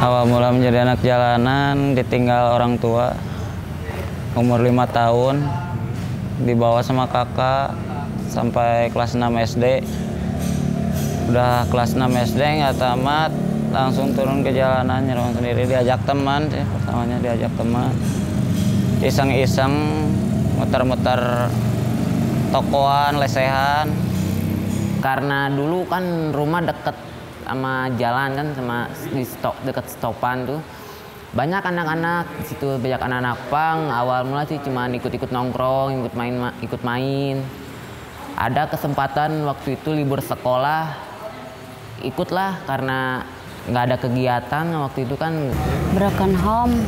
Awal mula menjadi anak jalanan ditinggal orang tua umur 5 tahun, dibawa sama kakak sampai kelas 6 SD. Udah kelas 6 SD nggak tamat, langsung turun ke jalanan nyerong sendiri, diajak teman sih, pertamanya diajak teman. Iseng-iseng muter-muter tokoan, lesehan. Karena dulu kan rumah deket sama jalan kan, sama di deket stopan tuh banyak anak-anak di situ, banyak anak-anak pang. Awal mula sih cuma ikut-ikut nongkrong, ikut main. Ada kesempatan waktu itu libur sekolah, ikutlah karena nggak ada kegiatan waktu itu kan. Broken home,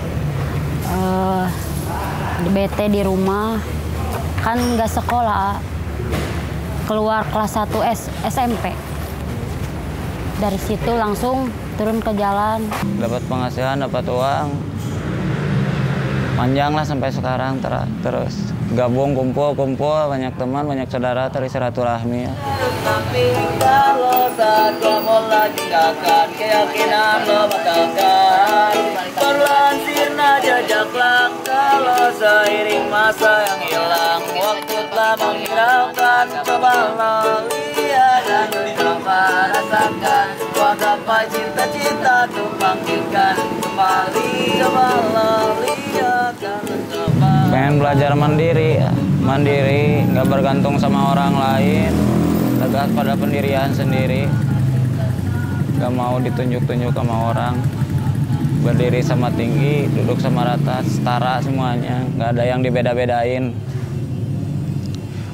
bete di rumah, kan nggak sekolah, keluar kelas 1 SMP. Dari situ langsung turun ke jalan. Dapat penghasilan, dapat uang. Panjang lah sampai sekarang terus. Gabung, kumpul, banyak teman, banyak saudara, terus silaturahmi ya. Tapi kalau saat kamu lagi akan keyakinan lo batalkan. Perlahan sirna jejak langkah lo seiring masa yang hilang. Waktu telah menghiraukan, coba lo lihat dan coba rasakan. Gapai cita-cita tuh panggilkan kembali. Coba lo lihat dan coba. Pengen belajar mandiri, nggak bergantung sama orang lain, tegas pada pendirian sendiri, nggak mau ditunjuk-tunjuk sama orang, berdiri sama tinggi, duduk sama rata, setara semuanya, nggak ada yang dibeda-bedain,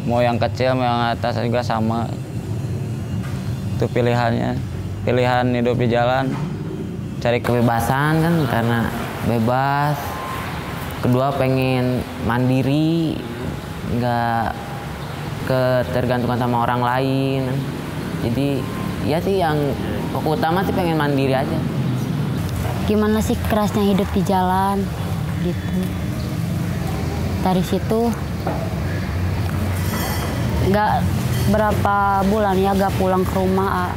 mau yang kecil mau yang atas juga sama. Itu pilihannya, pilihan hidup di jalan, cari Kebebasan kan, karena bebas. Kedua pengen mandiri, nggak ketergantungan sama orang lain. Jadi ya sih yang pokok utama sih pengen mandiri aja. Gimana sih kerasnya hidup di jalan gitu. Dari situ nggak berapa bulan ya gak pulang ke rumah.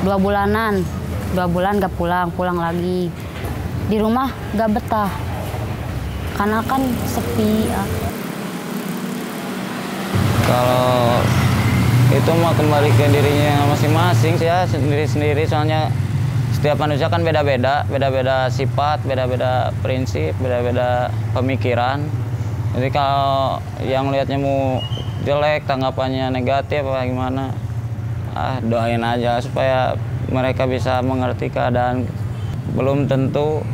2 bulanan, 2 bulan gak pulang lagi. Di rumah gak betah, karena kan sepi. Kalau itu mah kembali ke dirinya masing-masing sih ya, sendiri-sendiri. Soalnya setiap manusia kan beda-beda sifat, beda-beda prinsip, beda-beda pemikiran. Jadi kalau yang lihatnya mau jelek, tanggapannya negatif apa gimana, doain aja supaya mereka bisa mengerti keadaan. Belum tentu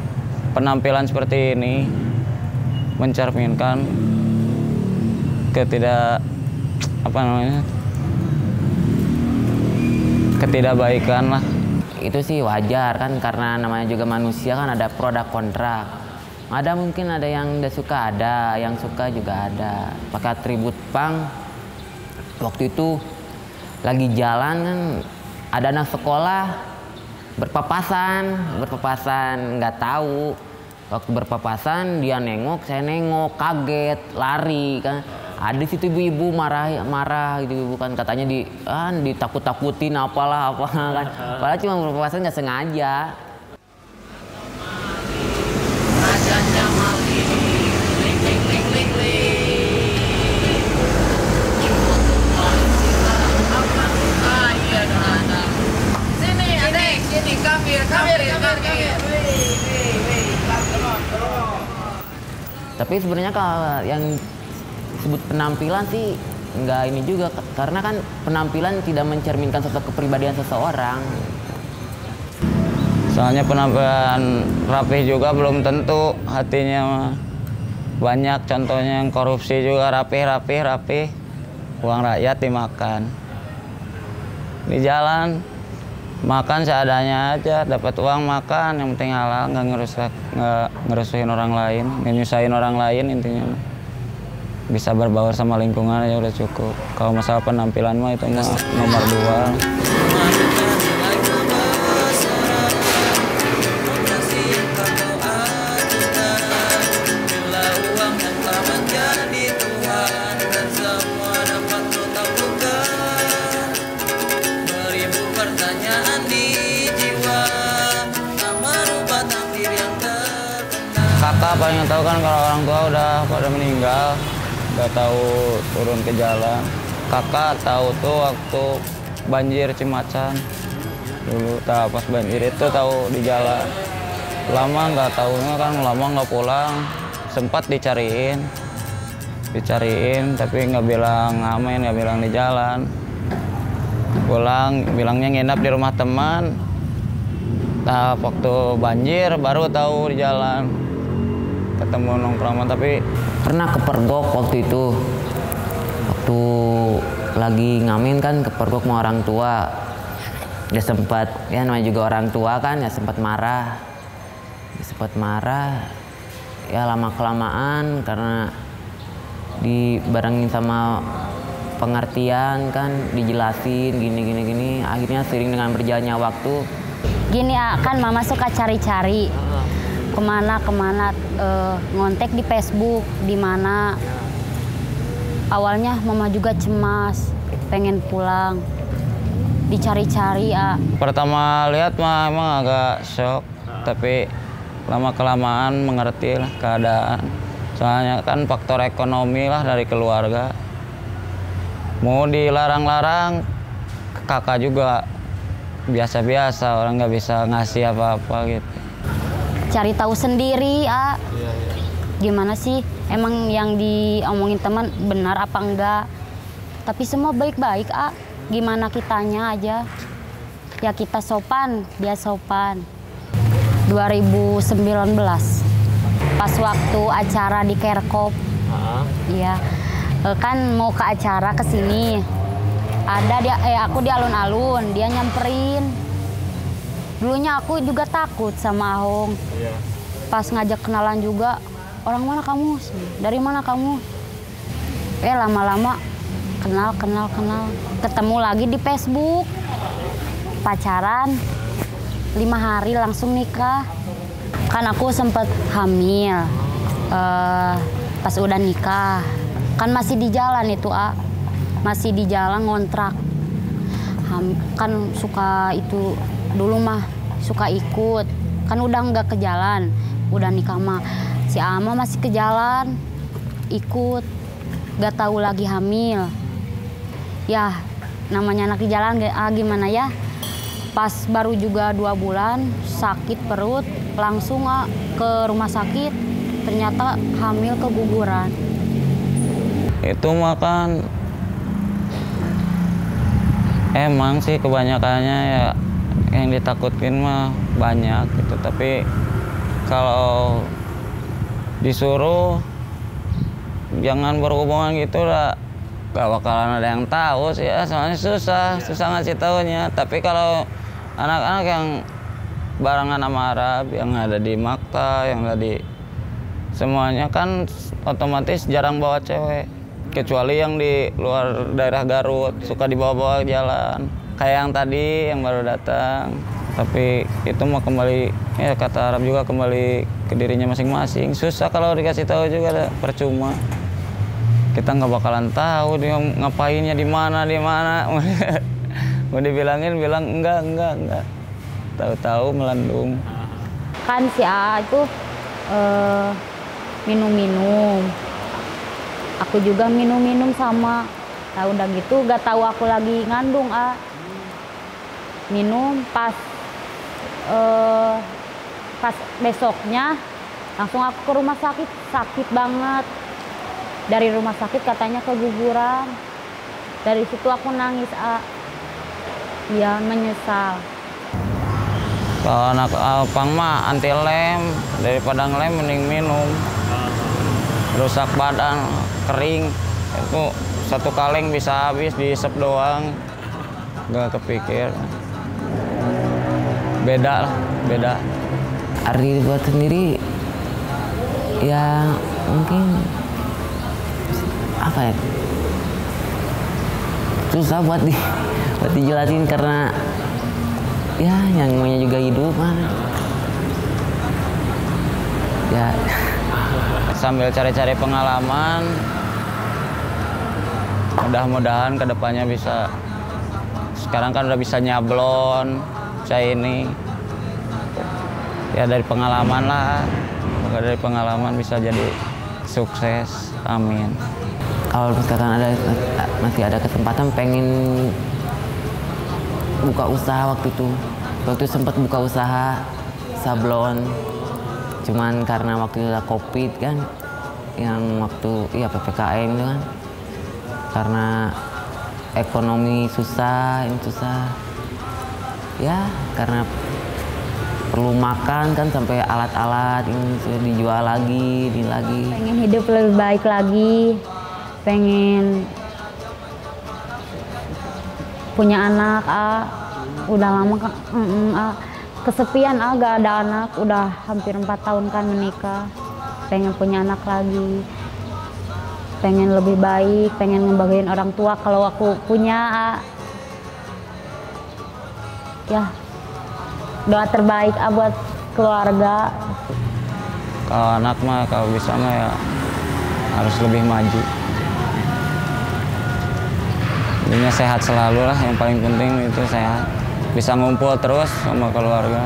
penampilan seperti ini mencerminkan ketidakbaikan lah. Itu sih wajar kan, karena namanya juga manusia kan, ada pro dan kontra. Mungkin ada yang udah suka, ada yang suka juga ada. Pakai atribut pang. Waktu itu lagi jalan kan, ada anak sekolah berpapasan, nggak tahu. Waktu berpapasan dia nengok, saya nengok, kaget, lari kan. Ada di situ ibu-ibu marah gitu, ibu kan katanya ditakut-takutin apalah kan. Padahal cuma berpapasan nggak sengaja. Tapi sebenarnya kalau yang disebut penampilan sih nggak ini juga, karena kan penampilan tidak mencerminkan sosok kepribadian seseorang. Soalnya penampilan rapih juga belum tentu hatinya mah. Banyak contohnya yang korupsi juga rapih, uang rakyat dimakan. Di jalan makan seadanya aja, dapat uang makan, yang penting halal, nggak ngerusuhin orang lain, nggak nyusahin orang lain. Intinya bisa berbaur sama lingkungan aja udah cukup. Kalau masalah penampilan mah itu mah nomor 2. kan kalau orang tua udah pada meninggal, nggak tahu turun ke jalan. Kakak tahu tuh waktu banjir Cimacan dulu, pas banjir itu tahu di jalan. Lama nggak tahunya kan, lama nggak pulang. Sempat dicariin tapi nggak bilang ngamen, nggak bilang di jalan. Pulang bilangnya nginap di rumah teman. Nah, waktu banjir baru tahu di jalan, ketemu nongkrongan. Tapi Pernah kepergok waktu itu, waktu lagi ngamen kan kepergok sama orang tua. Ya sempat, ya namanya juga orang tua kan, ya sempat marah. Ya lama kelamaan karena dibarengin sama pengertian kan, dijelasin gini, akhirnya seiring dengan berjalannya waktu. Gini kan mama suka cari-cari kemana ngontek di Facebook di mana. Awalnya mama juga cemas, pengen pulang, dicari-cari pertama lihat mah emang agak shock, tapi lama kelamaan mengerti lah keadaan. Soalnya kan faktor ekonomi lah dari keluarga. Mau dilarang-larang, kakak juga biasa-biasa, orang nggak bisa ngasih apa-apa gitu. cari tahu sendiri gimana sih emang yang diomongin teman benar apa enggak. Tapi semua baik-baik gimana kitanya aja, ya kita sopan, dia sopan. 2019 pas waktu acara di Kerkop, iya kan mau ke acara ke sini, ada dia aku di alun-alun, dia nyamperin. Dulunya aku juga takut sama Ahong. Pas ngajak kenalan juga, orang mana kamu? Dari mana kamu? Lama-lama kenal. Ketemu lagi di Facebook. Pacaran 5 hari langsung nikah. Kan aku sempet hamil. Pas udah nikah, kan masih di jalan itu masih di jalan ngontrak. Kan suka itu dulu mah suka ikut, kan udah nggak ke jalan, udah nikah mah si Ama masih ke jalan ikut, nggak tahu lagi hamil. Ya namanya anak di jalan gimana ya. Pas baru juga 2 bulan sakit perut, langsung ke rumah sakit, ternyata hamil keguguran. Itu makan emang sih kebanyakannya ya yang ditakutin mah banyak gitu, tapi kalau disuruh jangan berhubungan gitu lah gak bakalan ada yang tahu sih ya, soalnya susah ngasih taunya. Tapi kalau anak-anak yang barengan sama Arab yang ada di Makta, yang ada di semuanya kan otomatis jarang bawa cewek, kecuali yang di luar daerah Garut suka dibawa-bawa jalan kayak yang tadi yang baru datang. Tapi itu mau kembali ya kata Arab juga kembali ke dirinya masing-masing. Susah kalau dikasih tahu juga percuma, kita nggak bakalan tahu dia ngapainnya di mana mau dibilangin bilang enggak tahu-tahu melandung. Kan si A itu minum-minum, aku juga minum-minum sama. Nah udah gitu gak tahu aku lagi ngandung minum. Pas besoknya langsung aku ke rumah sakit banget. Dari rumah sakit katanya keguguran. Dari situ aku nangis ya menyesal. Kalau anak Alpang mah anti lem, daripada ngelem mending minum. Rusak badan, kering, itu 1 kaleng bisa habis diisep doang, nggak kepikir. Beda. Arti buat sendiri ya mungkin apa ya, susah buat dijelasin karena ya yang namanya juga hidup kan ya. Sambil cari-cari pengalaman, mudah-mudahan kedepannya bisa. Sekarang kan udah bisa nyablon, bisa ini ya dari pengalaman lah. semoga dari pengalaman bisa jadi sukses, amin. Kalau misalkan masih ada kesempatan pengen buka usaha waktu itu sempat buka usaha sablon, cuman karena waktu itu ada COVID kan, yang waktu PPKM itu kan, karena ekonomi susah, ya karena perlu makan kan, sampai alat-alat ini dijual lagi. Pengen hidup lebih baik lagi, pengen punya anak, udah lama kesepian, gak ada anak, udah hampir 4 tahun kan menikah, pengen punya anak lagi, pengen lebih baik, pengen ngebahagiain orang tua kalau aku punya, ya doa terbaik buat keluarga. Kalau anak mah kalau bisa mah ya harus lebih maju. Intinya sehat selalu lah, yang paling penting itu sehat. Bisa ngumpul terus sama keluarga.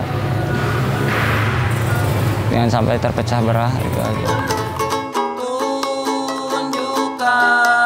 Jangan sampai terpecah belah, itu aja. Tunjukkan